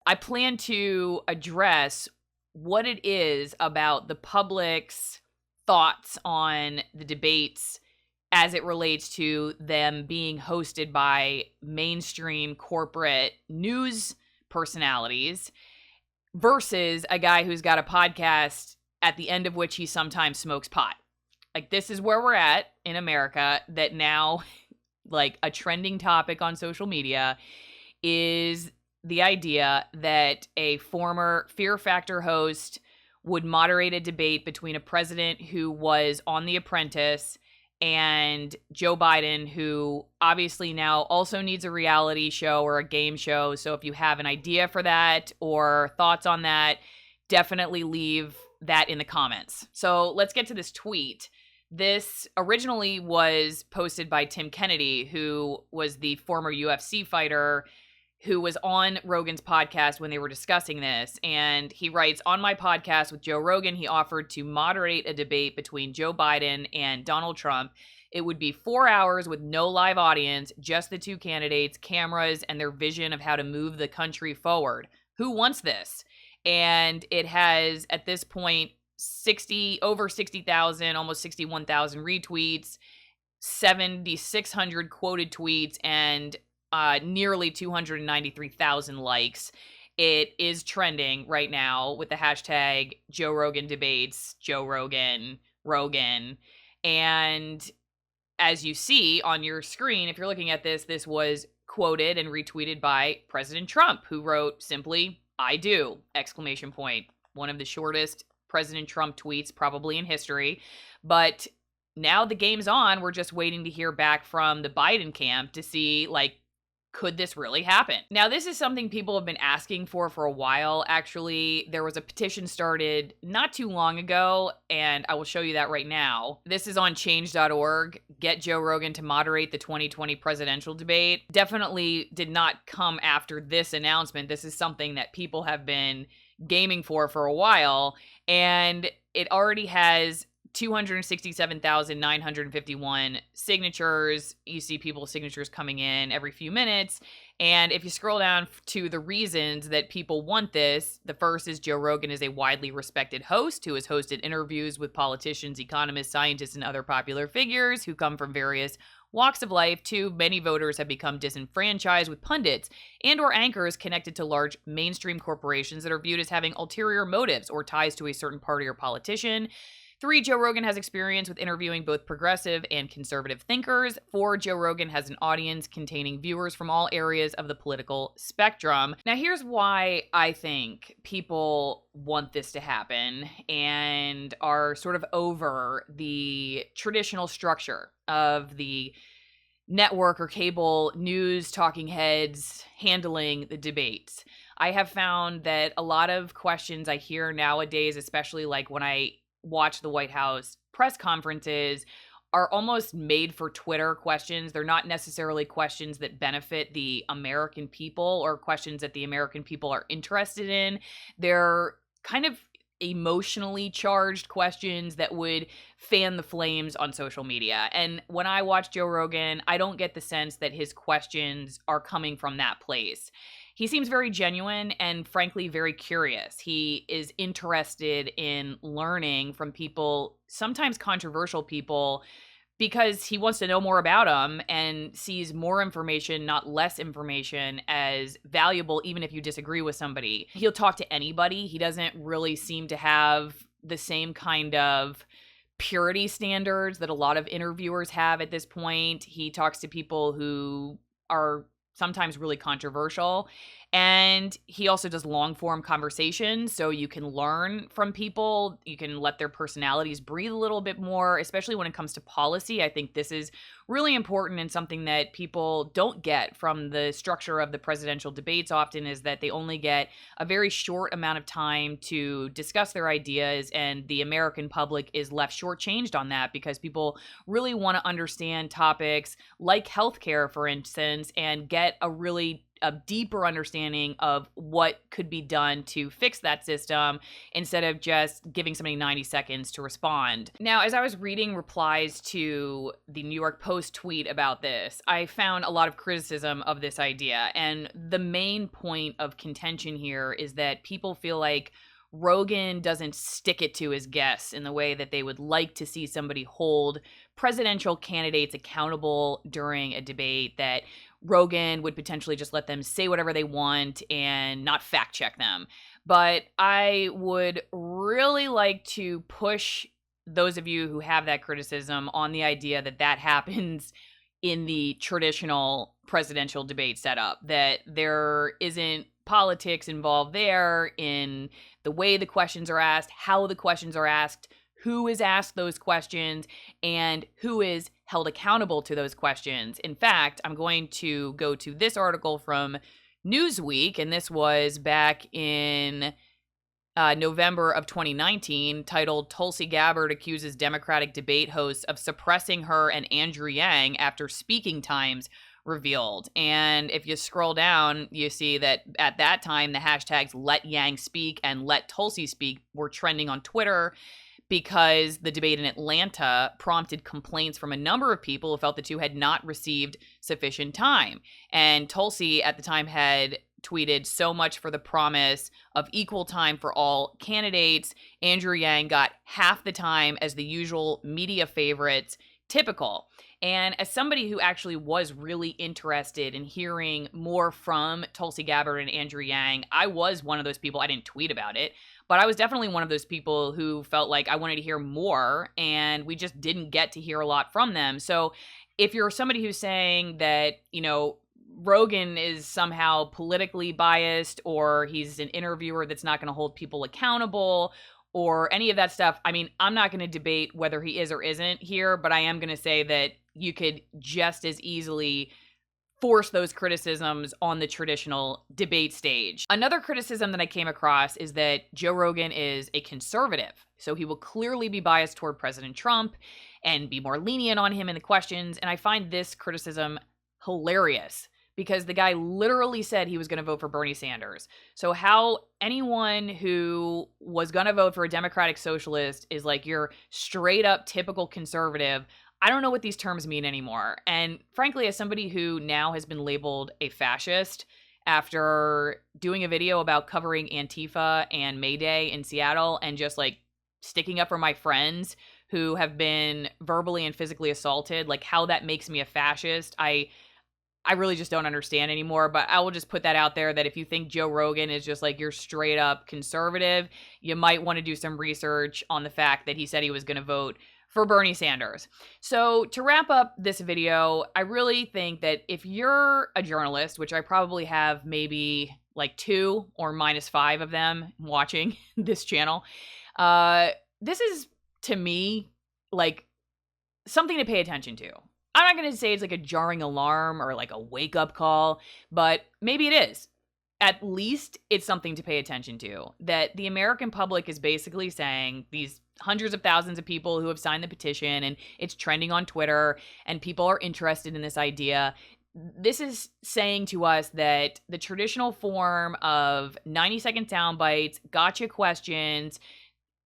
I plan to address what it is about the public's thoughts on the debates as it relates to them being hosted by mainstream corporate news personalities versus a guy who's got a podcast at the end of which he sometimes smokes pot. Like, this is where we're at in America, that now, like, a trending topic on social media is the idea that a former Fear Factor host would moderate a debate between a president who was on The Apprentice and Joe Biden, who obviously now also needs a reality show or a game show. So if you have an idea for that or thoughts on that, definitely leave that in the comments. So let's get to this tweet. This originally was posted by Tim Kennedy, who was the former UFC fighter who was on Rogan's podcast when they were discussing this. And he writes, on my podcast with Joe Rogan, he offered to moderate a debate between Joe Biden and Donald Trump. It would be 4 hours with no live audience, just the two candidates, cameras, and their vision of how to move the country forward. Who wants this? And it has, at this point, over 60,000, almost 61,000 retweets, 7,600 quoted tweets, and nearly 293,000 likes. It is trending right now with the hashtag Joe Rogan debates, Joe Rogan, Rogan. And as you see on your screen, if you're looking at this, this was quoted and retweeted by President Trump, who wrote simply, "I do!" exclamation point. One of the shortest President Trump tweets probably in history. But now the game's on. We're just waiting to hear back from the Biden camp to see, like, could this really happen? Now, this is something people have been asking for a while. Actually, there was a petition started not too long ago, and I will show you that right now. This is on change.org. Get Joe Rogan to moderate the 2020 presidential debate. Definitely did not come after this announcement. This is something that people have been gaming for a while, and it already has 267,951 signatures. You see people's signatures coming in every few minutes. And if you scroll down to the reasons that people want this, the first is Joe Rogan is a widely respected host who has hosted interviews with politicians, economists, scientists, and other popular figures who come from various walks of life. Two, many voters have become disenfranchised with pundits and or anchors connected to large mainstream corporations that are viewed as having ulterior motives or ties to a certain party or politician. 3, Joe Rogan has experience with interviewing both progressive and conservative thinkers. 4, Joe Rogan has an audience containing viewers from all areas of the political spectrum. Now, here's why I think people want this to happen and are sort of over the traditional structure of the network or cable news talking heads handling the debates. I have found that a lot of questions I hear nowadays, especially like when I watch the White House press conferences, are almost made for Twitter questions. They're not necessarily questions that benefit the American people or questions that the American people are interested in. They're kind of emotionally charged questions that would fan the flames on social media. And when I watch Joe Rogan, I don't get the sense that his questions are coming from that place. He seems very genuine and frankly very curious. He is interested in learning from people, sometimes controversial people, because he wants to know more about them and sees more information, not less information, as valuable, even if you disagree with somebody. He'll talk to anybody. He doesn't really seem to have the same kind of purity standards that a lot of interviewers have at this point. He talks to people who are sometimes really controversial. And he also does long form conversations, so you can learn from people. You can let their personalities breathe a little bit more, especially when it comes to policy. I think this is really important and something that people don't get from the structure of the presidential debates often, is that they only get a very short amount of time to discuss their ideas, and the American public is left shortchanged on that because people really want to understand topics like healthcare, for instance, and get a really a deeper understanding of what could be done to fix that system instead of just giving somebody 90 seconds to respond. Now, as I was reading replies to the New York Post tweet about this, I found a lot of criticism of this idea. And the main point of contention here is that people feel like Rogan doesn't stick it to his guests in the way that they would like to see somebody hold presidential candidates accountable during a debate, that Rogan would potentially just let them say whatever they want and not fact check them. But I would really like to push those of you who have that criticism on the idea that that happens in the traditional presidential debate setup, that there isn't politics involved there in the way the questions are asked, how the questions are asked, who is asked those questions, and who is held accountable to those questions. In fact, I'm going to go to this article from Newsweek, and this was back in November of 2019, titled "Tulsi Gabbard Accuses Democratic Debate Hosts of Suppressing Her and Andrew Yang After Speaking Times Revealed." And if you scroll down, you see that at that time, the hashtags "Let Yang Speak" and "Let Tulsi Speak" were trending on Twitter, because the debate in Atlanta prompted complaints from a number of people who felt the two had not received sufficient time. And Tulsi at the time had tweeted, "So much for the promise of equal time for all candidates. Andrew Yang got half the time as the usual media favorites, typical." And as somebody who actually was really interested in hearing more from Tulsi Gabbard and Andrew Yang, I was one of those people. I didn't tweet about it, but I was definitely one of those people who felt like I wanted to hear more, and we just didn't get to hear a lot from them. So if you're somebody who's saying that, Rogan is somehow politically biased, or he's an interviewer that's not going to hold people accountable, or any of that stuff, I mean, I'm not going to debate whether he is or isn't here, but I am going to say that you could just as easily force those criticisms on the traditional debate stage. Another criticism that I came across is that Joe Rogan is a conservative, so he will clearly be biased toward President Trump and be more lenient on him in the questions. And I find this criticism hilarious, because the guy literally said he was going to vote for Bernie Sanders. So how anyone who was going to vote for a Democratic Socialist is like your straight up typical conservative, I don't know what these terms mean anymore. And frankly, as somebody who now has been labeled a fascist after doing a video about covering Antifa and May Day in Seattle and just like sticking up for my friends who have been verbally and physically assaulted, like how that makes me a fascist, I really just don't understand anymore. But I will just put that out there, that if you think Joe Rogan is just like your straight up conservative, you might want to do some research on the fact that he said he was going to vote for Bernie Sanders. So to wrap up this video, I really think that if you're a journalist, which I probably have maybe like 2 or -5 of them watching this channel, this is, to me, like something to pay attention to. I'm not going to say it's like a jarring alarm or like a wake-up call, but maybe it is. At least it's something to pay attention to. That the American public is basically saying, these hundreds of thousands of people who have signed the petition, and it's trending on Twitter, and people are interested in this idea. This is saying to us that the traditional form of 90-second sound bites, gotcha questions,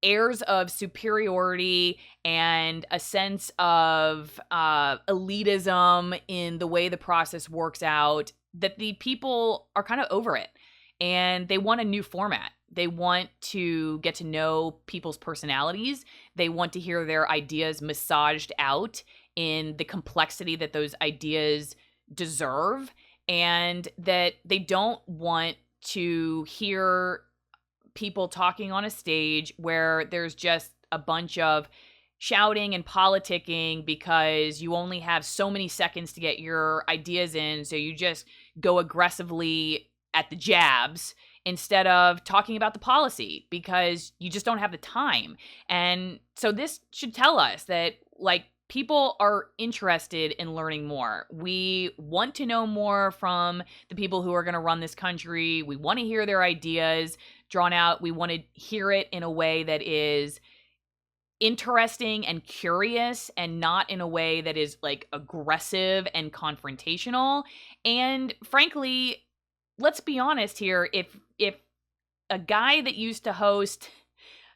airs of superiority, and a sense of elitism in the way the process works out, that the people are kind of over it, and they want a new format. They want to get to know people's personalities. They want to hear their ideas massaged out in the complexity that those ideas deserve, and that they don't want to hear people talking on a stage where there's just a bunch of shouting and politicking because you only have so many seconds to get your ideas in, so you just go aggressively at the jabs instead of talking about the policy because you just don't have the time. And so this should tell us that, like, people are interested in learning more. We want to know more from the people who are going to run this country. We want to hear their ideas drawn out. We want to hear it in a way that is interesting and curious, and not in a way that is like aggressive and confrontational. And frankly, let's be honest here. If a guy that used to host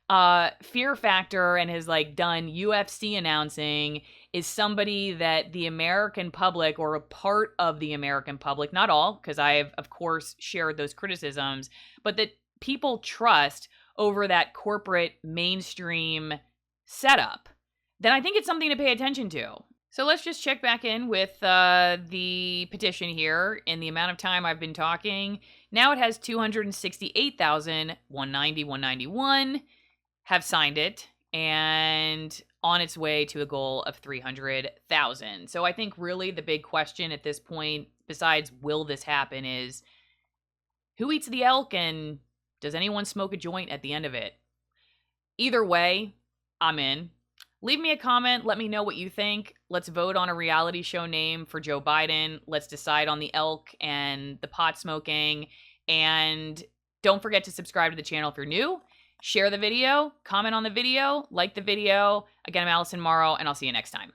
Fear Factor and has like done UFC announcing is somebody that the American public, or a part of the American public, not all, because I have of course shared those criticisms, but that people trust over that corporate mainstream setup, then I think it's something to pay attention to. So let's just check back in with the petition here. In the amount of time I've been talking, now it has 268,191 have signed it, and on its way to a goal of 300,000. So I think really the big question at this point, besides will this happen, is who eats the elk, and does anyone smoke a joint at the end of it? Either way, I'm in. Leave me a comment. Let me know what you think. Let's vote on a reality show name for Joe Biden. Let's decide on the elk and the pot smoking. And don't forget to subscribe to the channel if you're new. Share the video, comment on the video, like the video. Again, I'm Allison Morrow, and I'll see you next time.